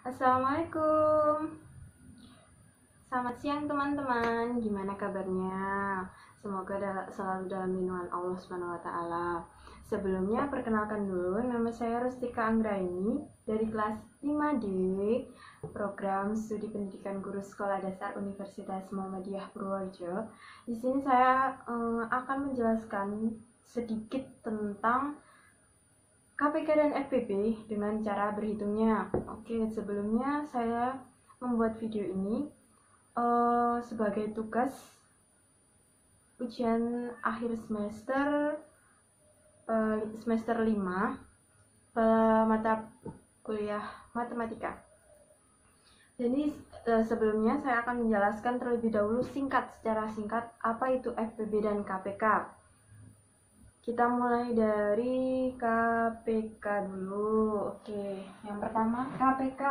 Assalamualaikum. Selamat siang teman-teman. Gimana kabarnya? Semoga selalu dalam lindungan Allah SWT. Sebelumnya perkenalkan dulu, nama saya Rustika Anggraini dari kelas 5D program studi pendidikan guru sekolah dasar Universitas Muhammadiyah Purworejo. Di sini saya akan menjelaskan sedikit tentang KPK dan FPB dengan cara berhitungnya. Oke, sebelumnya saya membuat video ini sebagai tugas ujian akhir semester 5 mata kuliah matematika. Jadi sebelumnya saya akan menjelaskan terlebih dahulu secara singkat apa itu FPB dan KPK. Kita mulai dari KPK dulu. Oke, yang pertama KPK.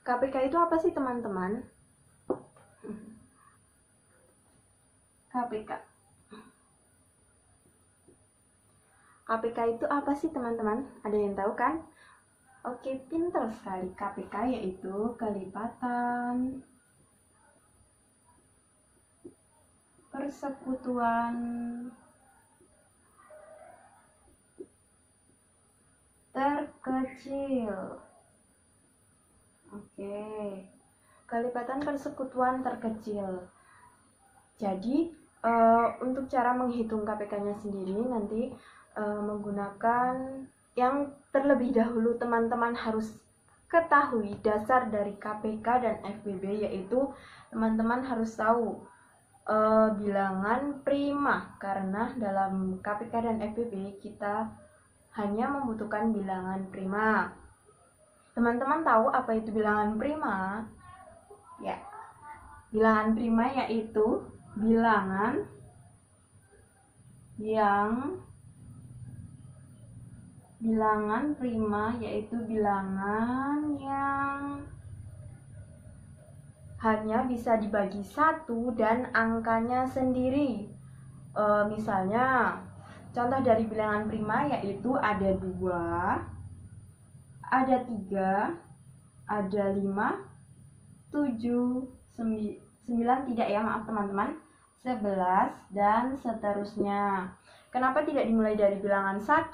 KPK itu apa sih teman-teman? KPK. KPK itu apa sih teman-teman? Ada yang tahu kan? Oke, pintar sekali. KPK yaitu kelipatan persekutuan terkecil. Oke, kelipatan persekutuan terkecil. Jadi untuk cara menghitung KPK-nya sendiri nanti menggunakan yang terlebih dahulu teman-teman harus ketahui dasar dari KPK dan FPB, yaitu teman-teman harus tahu bilangan prima, karena dalam KPK dan FPB kita hanya membutuhkan bilangan prima. Teman-teman tahu apa itu bilangan prima? Ya, bilangan prima yaitu bilangan yang hanya bisa dibagi satu dan angkanya sendiri. Misalnya contoh dari bilangan prima yaitu ada 2, ada 3, ada 5, 7, 9 tidak ya, maaf teman-teman, 11 dan seterusnya. Kenapa tidak dimulai dari bilangan 1?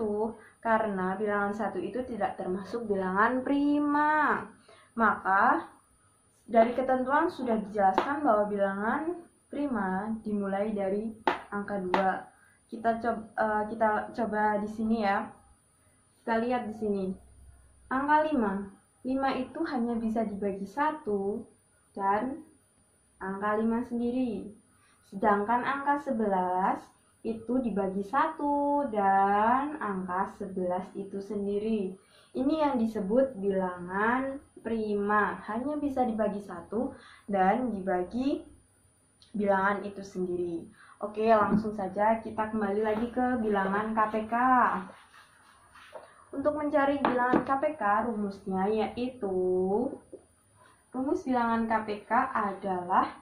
Karena bilangan 1 itu tidak termasuk bilangan prima. Maka dari ketentuan sudah dijelaskan bahwa bilangan prima dimulai dari angka 2. Kita coba di sini ya. Kita lihat di sini. Angka 5. 5 itu hanya bisa dibagi 1 dan angka 5 sendiri. Sedangkan angka 11 itu dibagi 1 dan angka 11 itu sendiri. Ini yang disebut bilangan prima, hanya bisa dibagi 1 dan dibagi bilangan itu sendiri. Oke, langsung saja kita kembali lagi ke bilangan KPK. Untuk mencari bilangan KPK, rumusnya yaitu rumus bilangan KPK adalah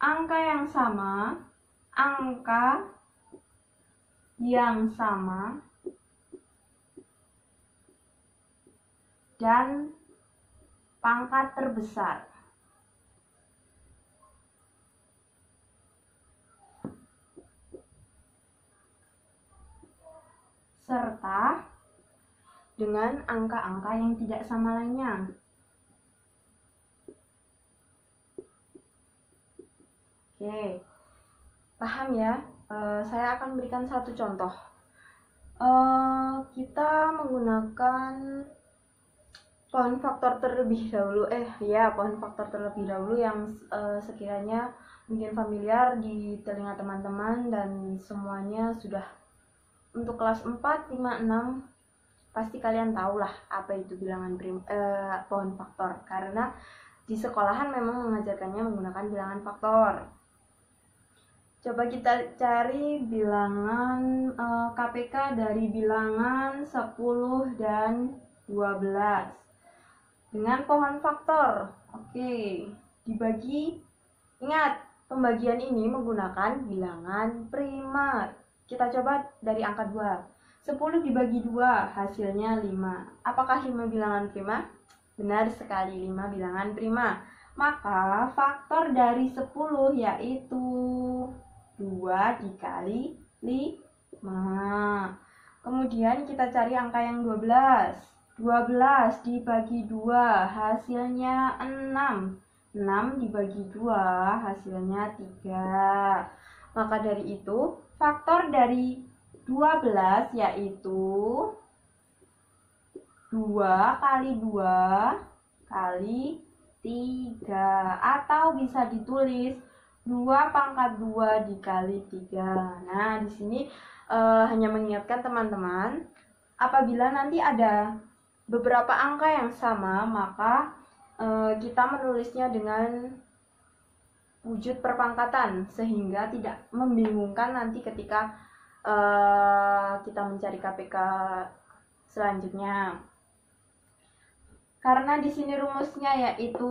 angka yang sama, dan pangkat terbesar. Serta dengan angka-angka yang tidak sama lainnya. Oke, paham ya? Saya akan berikan satu contoh. Kita menggunakan pohon faktor terlebih dahulu. Pohon faktor terlebih dahulu yang sekiranya mungkin familiar di telinga teman-teman dan semuanya sudah untuk kelas 4, 5, 6 pasti kalian tahulah apa itu bilangan pohon faktor, karena di sekolahan memang mengajarkannya menggunakan bilangan faktor. Coba kita cari bilangan KPK dari bilangan 10 dan 12 dengan pohon faktor. Oke, dibagi. Ingat, pembagian ini menggunakan bilangan prima. Kita coba dari angka 2. 10 dibagi 2 hasilnya 5. Apakah 5 bilangan prima? Benar sekali, 5 bilangan prima. Maka faktor dari 10 yaitu 2 dikali 5. Kemudian kita cari angka yang 12. 12 dibagi 2 hasilnya 6. 6 dibagi 2 hasilnya 3. Maka dari itu faktor dari 12 yaitu 2 kali 2 kali 3. Atau bisa ditulis 2 pangkat 2 dikali 3. Nah, di sini hanya mengingatkan teman-teman, apabila nanti ada beberapa angka yang sama, maka kita menulisnya dengan wujud perpangkatan sehingga tidak membingungkan nanti ketika kita mencari KPK selanjutnya. Karena di sini rumusnya yaitu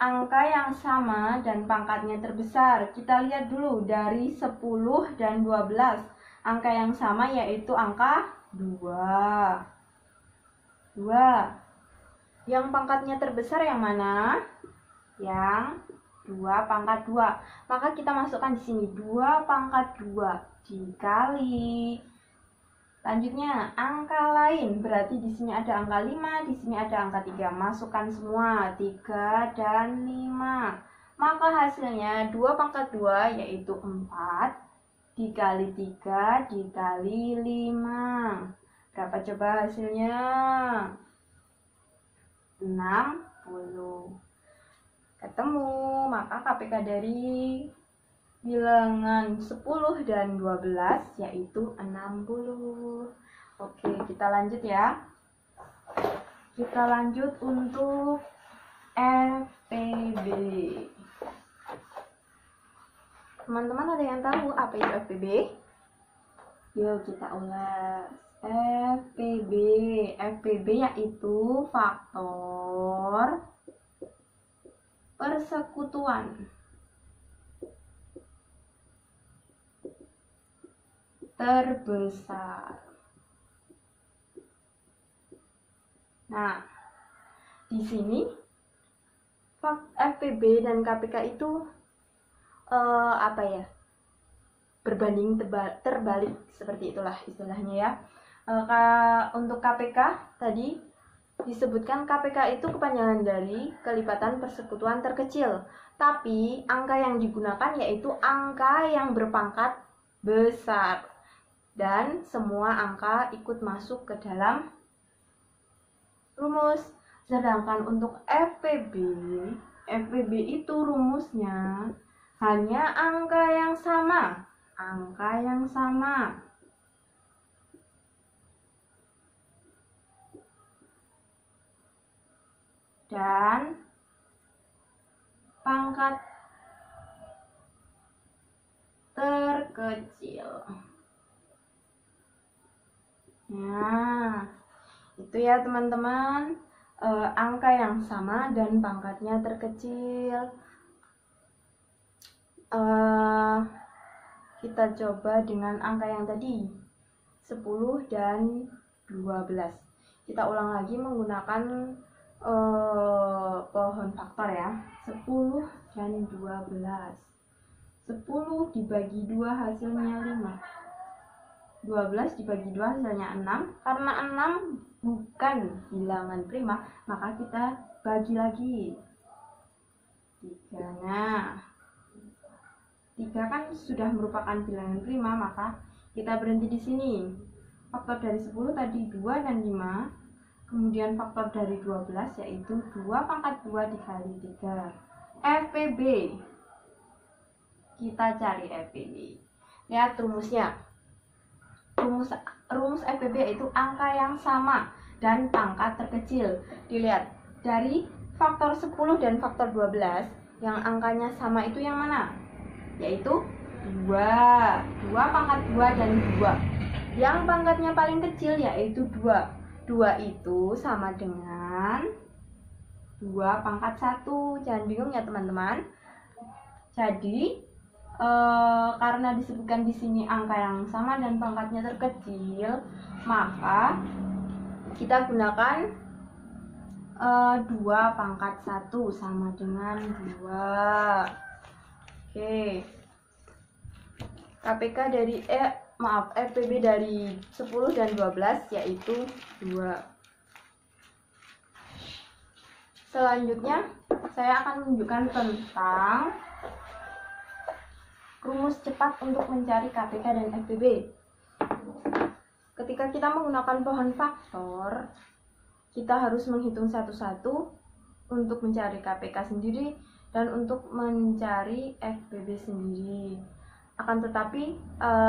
angka yang sama dan pangkatnya terbesar. Kita lihat dulu dari 10 dan 12. Angka yang sama yaitu angka 2. 2. Yang pangkatnya terbesar yang mana? Yang 2 pangkat 2. Maka kita masukkan di sini 2 pangkat 2 dikali. Selanjutnya angka lain, berarti di sini ada angka 5, di sini ada angka 3. Masukkan semua 3 dan 5. Maka hasilnya 2 pangkat 2 yaitu 4 dikali 3 dikali 5. Berapa coba hasilnya? 60. Ketemu, maka KPK dari bilangan 10 dan 12 yaitu 60. Oke, kita lanjut ya. Kita lanjut untuk FPB. Teman-teman ada yang tahu apa itu FPB? Yuk kita ulas. FPB. FPB yaitu faktor persekutuan terbesar. Nah, di sini FPB dan KPK itu berbanding terbalik, seperti itulah istilahnya ya. Untuk KPK tadi disebutkan KPK itu kepanjangan dari kelipatan persekutuan terkecil. Tapi angka yang digunakan yaitu angka yang berpangkat besar. Dan semua angka ikut masuk ke dalam rumus. Sedangkan untuk FPB itu rumusnya hanya angka yang sama. Angka yang sama. Dan pangkat terkecil. Nah, itu ya teman-teman, angka yang sama dan pangkatnya terkecil. Kita coba dengan angka yang tadi 10 dan 12. Kita ulang lagi menggunakan pohon faktor ya. 10 dan 12. 10 dibagi 2 hasilnya 5. 12 dibagi 2 hasilnya 6. Karena 6 bukan bilangan prima, maka kita bagi lagi 3. Nah, 3 kan sudah merupakan bilangan prima, maka kita berhenti di sini. Faktor dari 10 tadi 2 dan 5. Kemudian faktor dari 12 yaitu 2 pangkat 2 dikali 3. FPB. Kita cari FPB. Lihat rumusnya. Rumus FPB yaitu angka yang sama dan pangkat terkecil. Dilihat dari faktor 10 dan faktor 12, yang angkanya sama itu yang mana? Yaitu 2. 2 pangkat 2 dan 2. Yang pangkatnya paling kecil yaitu 2. 2 itu sama dengan 2 pangkat 1. Jangan bingung ya teman-teman. Jadi karena disebutkan di sini angka yang sama dan pangkatnya terkecil, maka kita gunakan 2 pangkat 1 sama dengan 2. Oke. KPK dari FPB dari 10 dan 12 yaitu 2. Selanjutnya saya akan menunjukkan tentang rumus cepat untuk mencari KPK dan FPB. Ketika kita menggunakan pohon faktor, kita harus menghitung satu-satu untuk mencari KPK sendiri dan untuk mencari FPB sendiri. Akan tetapi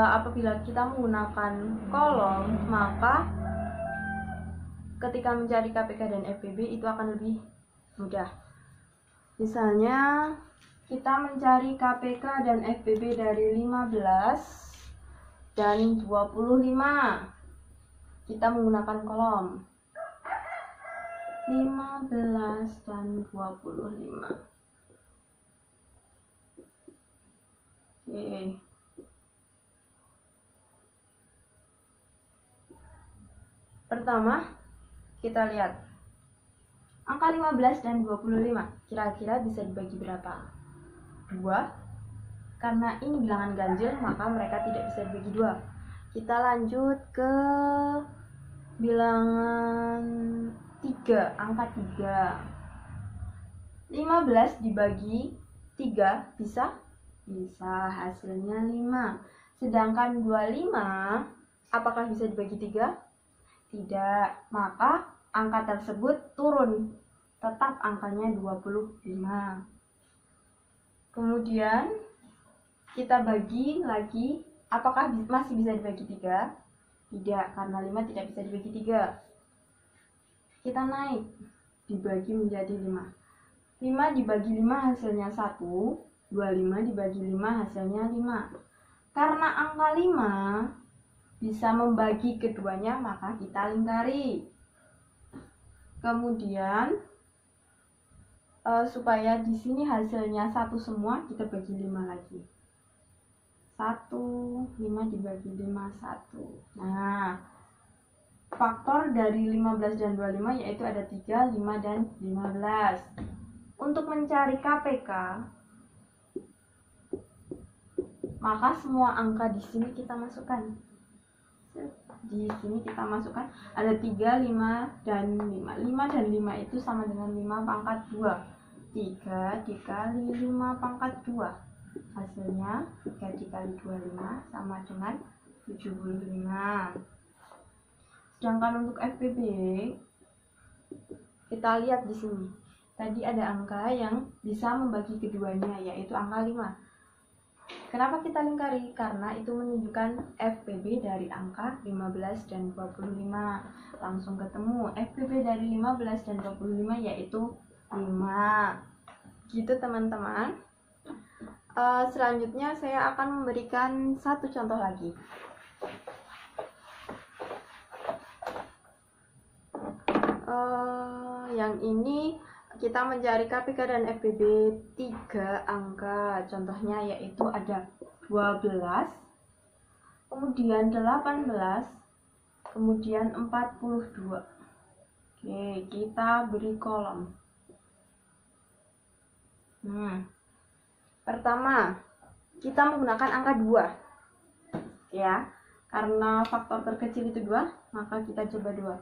apabila kita menggunakan kolom, maka ketika mencari KPK dan FPB itu akan lebih mudah. Misalnya kita mencari KPK dan FPB dari 15 dan 25. Kita menggunakan kolom 15 dan 25. Oke. Pertama, kita lihat angka 15 dan 25. Kira-kira bisa dibagi berapa? 2. Karena ini bilangan ganjil, maka mereka tidak bisa dibagi 2. Kita lanjut ke bilangan 3, angka 3. 15 dibagi 3 bisa? Bisa, hasilnya 5. Sedangkan 25 apakah bisa dibagi 3? Tidak, maka angka tersebut turun, tetap angkanya 25. Kemudian kita bagi lagi, apakah masih bisa dibagi 3? Tidak, karena 5 tidak bisa dibagi 3. Kita naik, dibagi menjadi 5. 5 dibagi 5 hasilnya 1, 25 dibagi 5 hasilnya 5. Karena angka 5 bisa membagi keduanya, maka kita lingkari. Kemudian supaya di sini hasilnya 1 semua, kita bagi 5 lagi. 1, 5 dibagi 5, 1. Nah, faktor dari 15 dan 25 yaitu ada 3, 5, dan 15. Untuk mencari KPK, maka semua angka di sini kita masukkan. Di sini kita masukkan ada 3, 5, dan 5. 5 dan 5 itu sama dengan 5 pangkat 2. 3 dikali 5 pangkat 2. Hasilnya 3 dikali 25 sama dengan 75. Sedangkan untuk FPB, kita lihat di sini. Tadi ada angka yang bisa membagi keduanya, yaitu angka 5. Kenapa kita lingkari? Karena itu menunjukkan FPB dari angka 15 dan 25. Langsung ketemu FPB dari 15 dan 25 yaitu 5. Gitu teman-teman. Selanjutnya saya akan memberikan satu contoh lagi. Yang ini kita mencari KPK dan FPB 3 angka. Contohnya yaitu ada 12, kemudian 18, kemudian 42. Oke, kita beri kolom. Pertama, kita menggunakan angka 2. Ya, karena faktor terkecil itu 2, maka kita coba 2.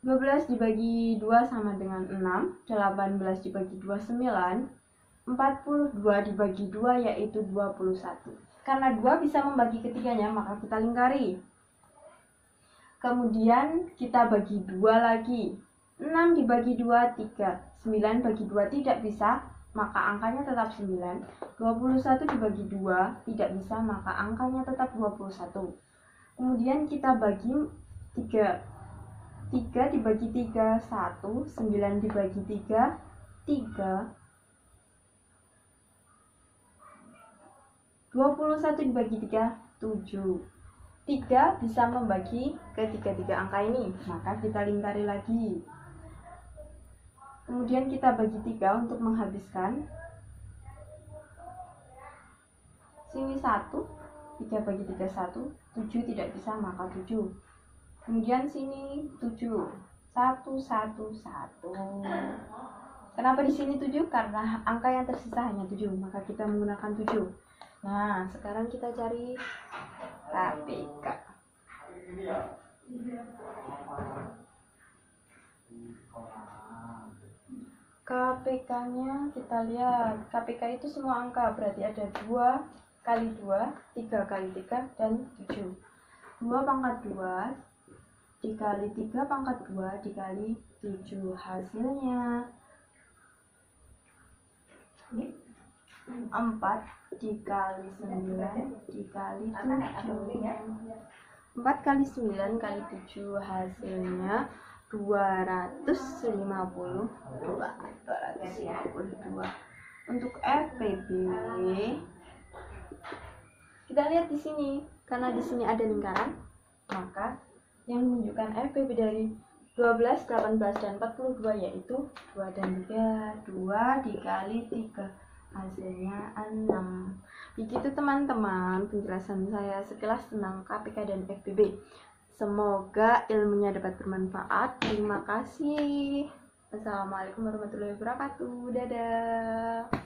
12 dibagi 2 sama dengan 6, 18 dibagi 2, 9, 42 dibagi 2 yaitu 21. Karena 2 bisa membagi ketiganya, maka kita lingkari. Kemudian kita bagi 2 lagi. 6 dibagi 2, 3. 9 bagi 2 tidak bisa, maka angkanya tetap 9. 21 dibagi 2 tidak bisa, maka angkanya tetap 21. Kemudian kita bagi 3. 3 dibagi 3, 1. 9 dibagi 3, 3. 21 dibagi 3, 7. 3 bisa membagi ketiga-tiga angka ini, maka kita lingkari lagi. Kemudian kita bagi 3 untuk menghabiskan. Sini 1, 3 bagi 3 1, 7 tidak bisa maka 7. Kemudian sini 7, 1 1 1. Kenapa di sini 7? Karena angka yang tersisa hanya 7, maka kita menggunakan 7. Nah, sekarang kita cari KPK. KPK-nya kita lihat. KPK itu semua angka, berarti ada 2 kali 2, 3 kali 3, dan 7. 2 pangkat 2 dikali 3 pangkat 2 dikali 7. Hasilnya 4 dikali 9 dikali 7. 4 kali 9 kali 7 hasilnya 252. Untuk FPB kita lihat di sini, karena di sini ada lingkaran, maka yang menunjukkan FPB dari 12, 18, dan 42 yaitu 2 dan 3. 2 dikali 3 hasilnya 6. Begitu teman-teman penjelasan saya sekilas tentang KPK dan FPB. Semoga ilmunya dapat bermanfaat. Terima kasih. Assalamualaikum warahmatullahi wabarakatuh. Dadah.